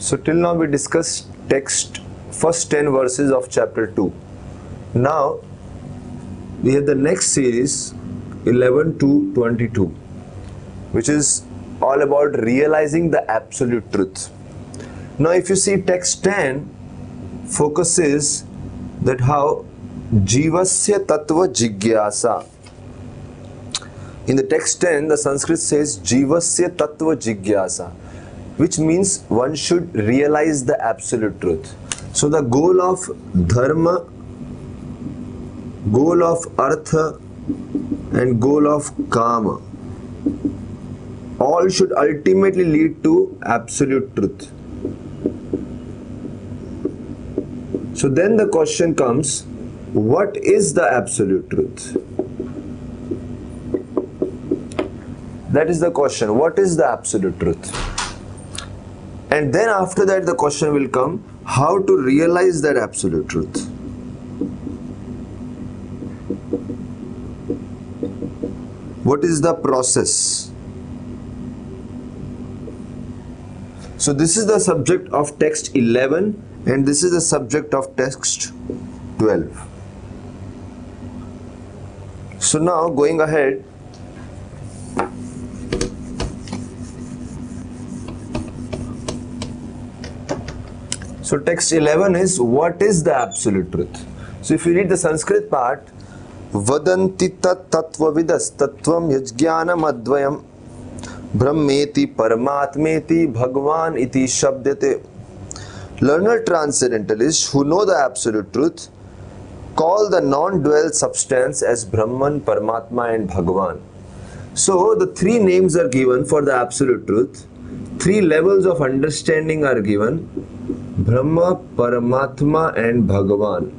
So till now we discussed text first 10 verses of chapter 2. Now we have the next series 11 to 22, which is all about realizing the absolute truth. Now if you see text 10 focuses that how Jivasya Tattva Jigyasa. In the text 10, the Sanskrit says Jivasya Tattva Jigyasa, which means one should realize the absolute truth. So the goal of dharma, goal of artha and goal of kama, all should ultimately lead to absolute truth. So then the question comes, what is the absolute truth? That is the question. What is the absolute truth? And then after that the question will come, how to realize that absolute truth? What is the process? So this is the subject of text 11 and this is the subject of text 12. So now going ahead, so text 11 is what is the absolute truth. So if you read the Sanskrit part, Vadanti tat tattva vidas tattvam yajnanam advayam brahmeti paramatmeti bhagwan iti shabdate. Learned transcendentalists who know the absolute truth call the non-dual substance as Brahman, Paramatma and Bhagavan. So the three names are given for the absolute truth. Three levels of understanding are given: Brahma, Paramatma and Bhagavan.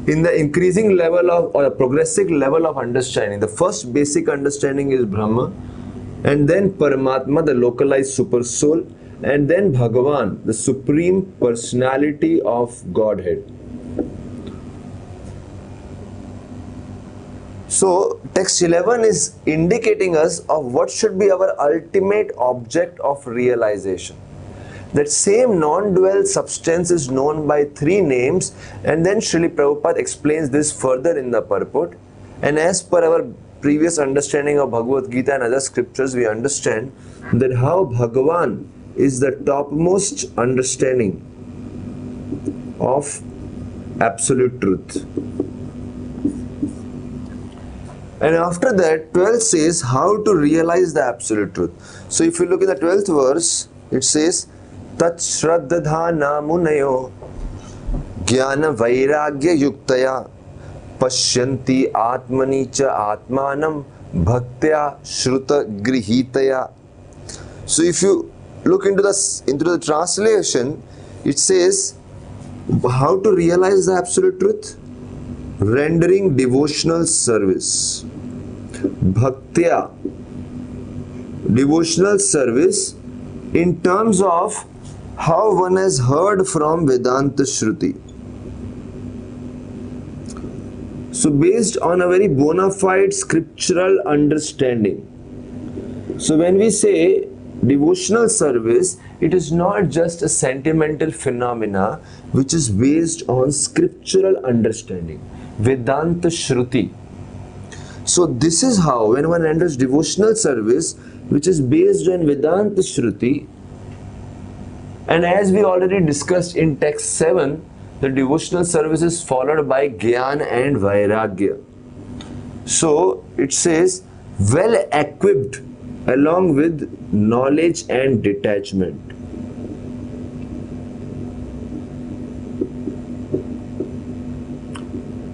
In the increasing level of or a progressive level of understanding, the first basic understanding is Brahma, and then Paramatma, the localized super soul, and then Bhagavan, the supreme personality of Godhead. So text 11 is indicating us of what should be our ultimate object of realization. That same non-dual substance is known by three names, and then Srila Prabhupada explains this further in the purport. And as per our previous understanding of Bhagavad Gita and other scriptures, we understand that how Bhagavan is the topmost understanding of absolute truth. And after that, 12 says how to realize the absolute truth. So if you look at the 12th verse, it says, Tat Shraddha Munayo Jnana Vairagya Yuktaya Pashyanti Atmani Cha Atmanam Bhaktya Shruta Grihitaya. So if you look into the translation, it says how to realize the absolute truth? Rendering devotional service. Bhaktya, devotional service in terms of how one has heard from Vedanta Shruti. So based on a very bona fide scriptural understanding. So when we say devotional service, it is not just a sentimental phenomena which is based on scriptural understanding. Vedanta Shruti. So this is how when one enters devotional service which is based on Vedanta Shruti, and as we already discussed in text 7, the devotional service is followed by Gyan and Vairagya. So it says well equipped along with knowledge and detachment.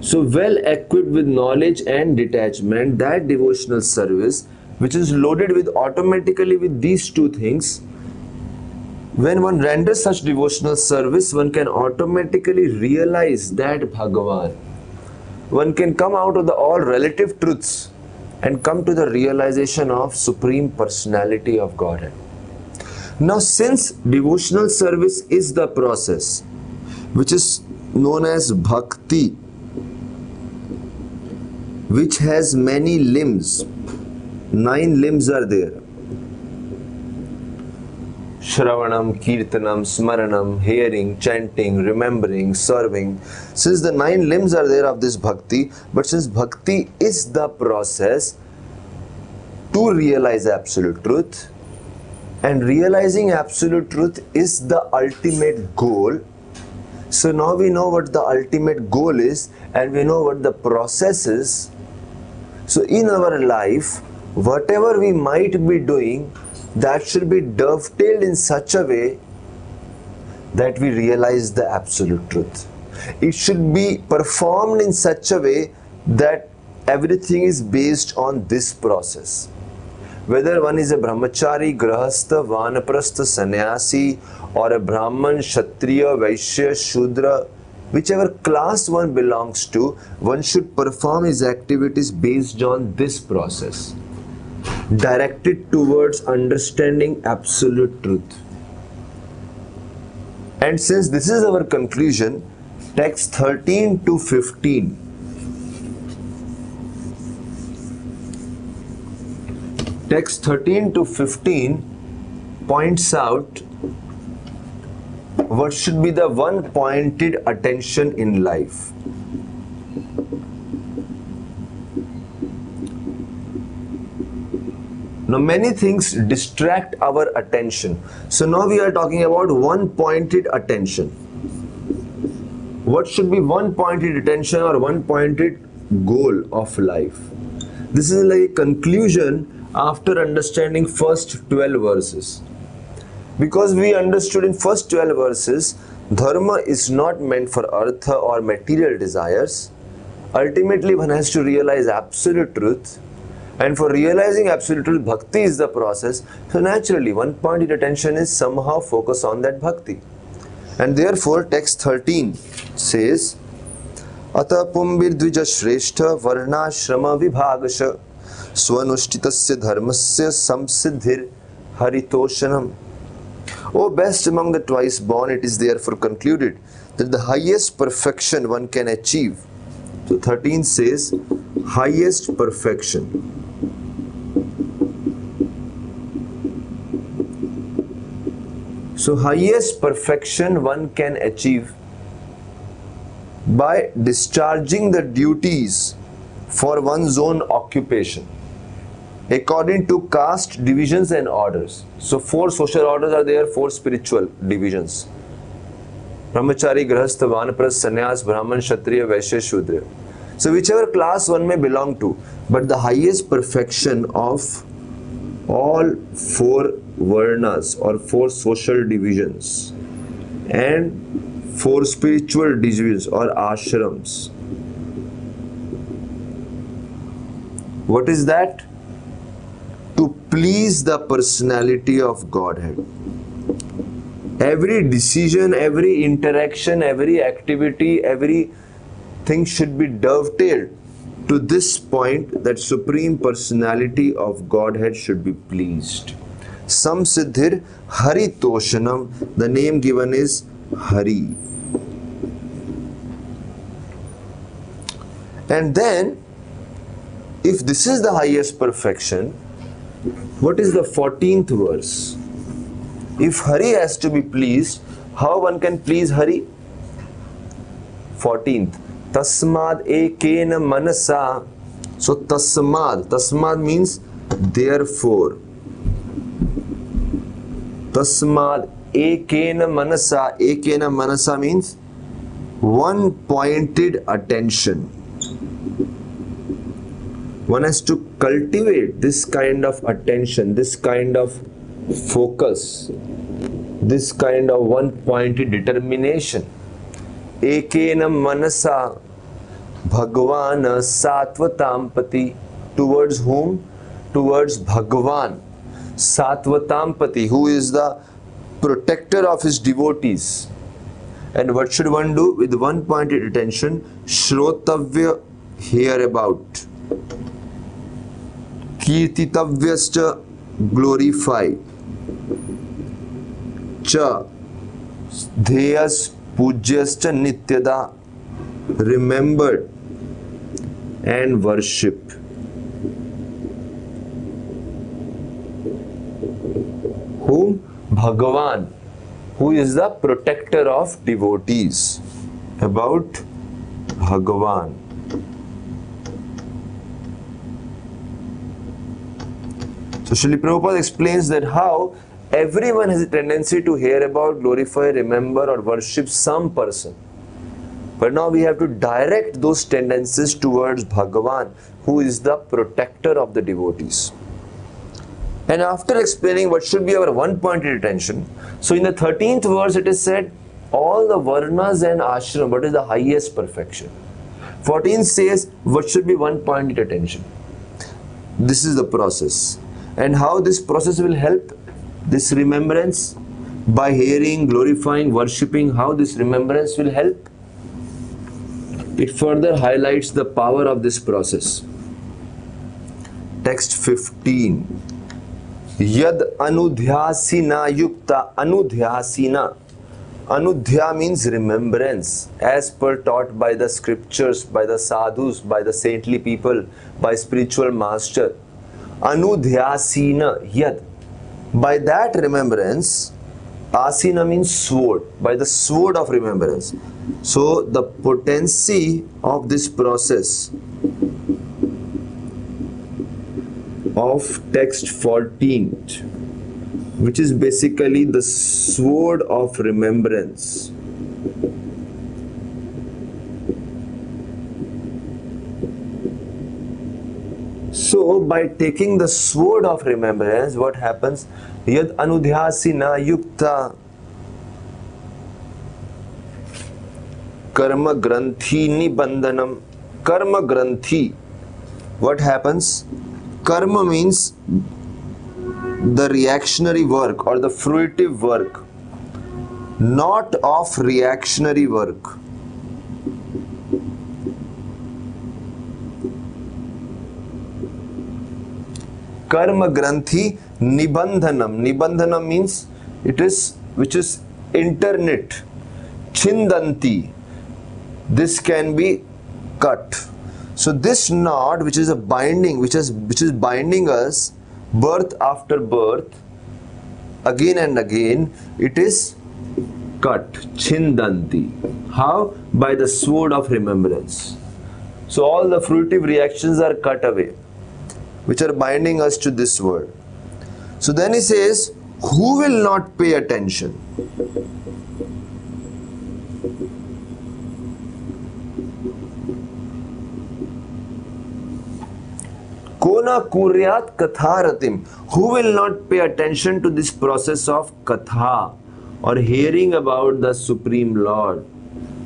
So well equipped with knowledge and detachment, that devotional service which is loaded with automatically with these two things, when one renders such devotional service, one can automatically realize that Bhagavan. One can come out of the all relative truths and come to the realization of Supreme Personality of Godhead. Now since devotional service is the process which is known as bhakti, which has many limbs. 9 limbs are there. Shravanam, Kirtanam, Smaranam, hearing, chanting, remembering, serving. Since the 9 limbs are there of this bhakti, but since bhakti is the process to realize absolute truth, and realizing absolute truth is the ultimate goal. So now we know what the ultimate goal is and we know what the process is. So in our life, whatever we might be doing, that should be dovetailed in such a way that we realize the absolute truth. It should be performed in such a way that everything is based on this process. Whether one is a brahmachari, grahastha, vanaprastha, sannyasi, or a brahman, kshatriya, vaishya, shudra, whichever class one belongs to, one should perform his activities based on this process, directed towards understanding absolute truth. And since this is our conclusion, text 13 to 15. Text 13 to 15 points out what should be the one pointed attention in life. Now many things distract our attention. So now we are talking about one pointed attention. What should be one pointed attention or one pointed goal of life? This is like a conclusion after understanding first 12 verses. Because we understood in first 12 verses, dharma is not meant for artha or material desires. Ultimately, one has to realize absolute truth. And for realizing absolute truth, bhakti is the process. So naturally, one pointed attention is somehow focus on that bhakti. And therefore, text 13 says, Ata pumbir dvija shrestha varnashrama vibhagasha swanushtitasya dharmasya samsiddhir haritoshanam. O best among the twice born, it is therefore concluded that the highest perfection one can achieve. So 13 says, highest perfection. So highest perfection one can achieve by discharging the duties for one's own occupation according to caste divisions and orders. So 4 social orders are there, 4 spiritual divisions: brahmachari, grahastha, vanaprastha, sannyas, brahman, kshatriya, vaishya, shudra. So whichever class one may belong to, but the highest perfection of all 4 varnas or 4 social divisions and 4 spiritual divisions or ashrams. What is that? To please the personality of Godhead. Every decision, every interaction, every activity, everything should be dovetailed to this point, that Supreme Personality of Godhead should be pleased. Samsiddhir Haritoshanam, the name given is Hari. And then, if this is the highest perfection, what is the 14th verse? If Hari has to be pleased, how one can please Hari? 14th. Tasmad ekena manasa. So tasmad means therefore. Tasmad ekena manasa means one pointed attention. One has to cultivate this kind of attention, this kind of focus, this kind of one pointed determination. Ekena manasa Bhagavana Satvatampati. Towards whom? Towards Bhagavan Satvatampati, who is the protector of his devotees. And what should one do? With one pointed attention, Shrotavya, hear about. Kirtitavyascha, glorify. Cha Dheyas Pujyascha Nityada, remembered. and worship. Whom? Bhagavan, who is the protector of devotees. About Bhagavan. So Srila Prabhupada explains that how everyone has a tendency to hear about, glorify, remember or worship some person. But now we have to direct those tendencies towards Bhagavan, who is the protector of the devotees. And after explaining what should be our one-pointed attention, so in the 13th verse it is said, all the varnas and ashram, what is the highest perfection? 14 says, what should be one-pointed attention? This is the process. And how this process will help? This remembrance, by hearing, glorifying, worshipping, how this remembrance will help? It further highlights the power of this process. Text 15. Yad anudhyasina yukta anudhyasina. Anudhya means remembrance, as per taught by the scriptures, by the sadhus, by the saintly people, by spiritual master. Anudhyasina yad. By that remembrance, asina means sword, by the sword of remembrance. So the potency of this process of text 14, which is basically the sword of remembrance. So by taking the sword of remembrance, what happens? Yad anudhyasina yukta karma granthi nibandhanam. Karma granthi. What happens? Karma means the reactionary work or the fruitive work, not of reactionary work. Karma granthi nibandhanam. Nibandhanam means it is which is internet. Chindanti. This can be cut. So this knot, which is a binding, which is binding us birth after birth, again and again, it is cut. Chindanti. How? By the sword of remembrance. So all the fruitive reactions are cut away, which are binding us to this world. So then he says, who will not pay attention? Kona kuryat katharatim. Who will not pay attention to this process of katha, or hearing about the Supreme Lord,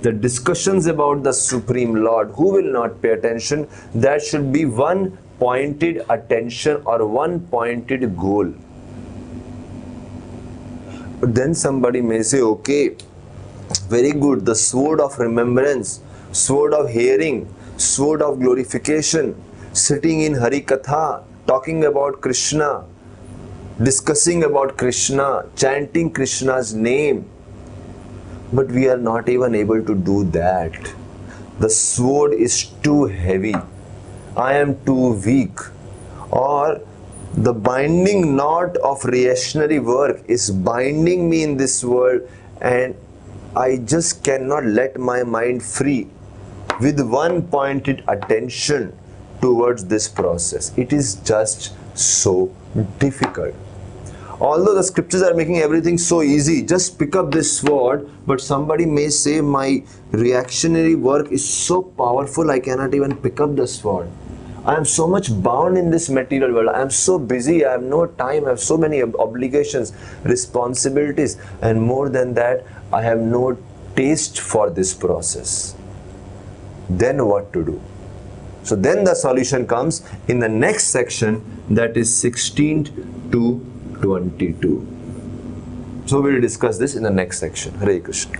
the discussions about the Supreme Lord? Who will not pay attention? That should be one pointed attention or one pointed goal. But then somebody may say, okay, very good, the sword of remembrance, sword of hearing, sword of glorification, sitting in Hari Katha, talking about Krishna, discussing about Krishna, chanting Krishna's name. But we are not even able to do that. The sword is too heavy. I am too weak. Or the binding knot of reactionary work is binding me in this world, and I just cannot let my mind free with one pointed attention towards this process. It is just so difficult. Although the scriptures are making everything so easy, just pick up this sword, but somebody may say, my reactionary work is so powerful, I cannot even pick up the sword. I am so much bound in this material world. I am so busy, I have no time, I have so many obligations, responsibilities, and more than that, I have no taste for this process. Then what to do? So then the solution comes in the next section, that is 16 to 22. So we'll discuss this in the next section. Hare Krishna.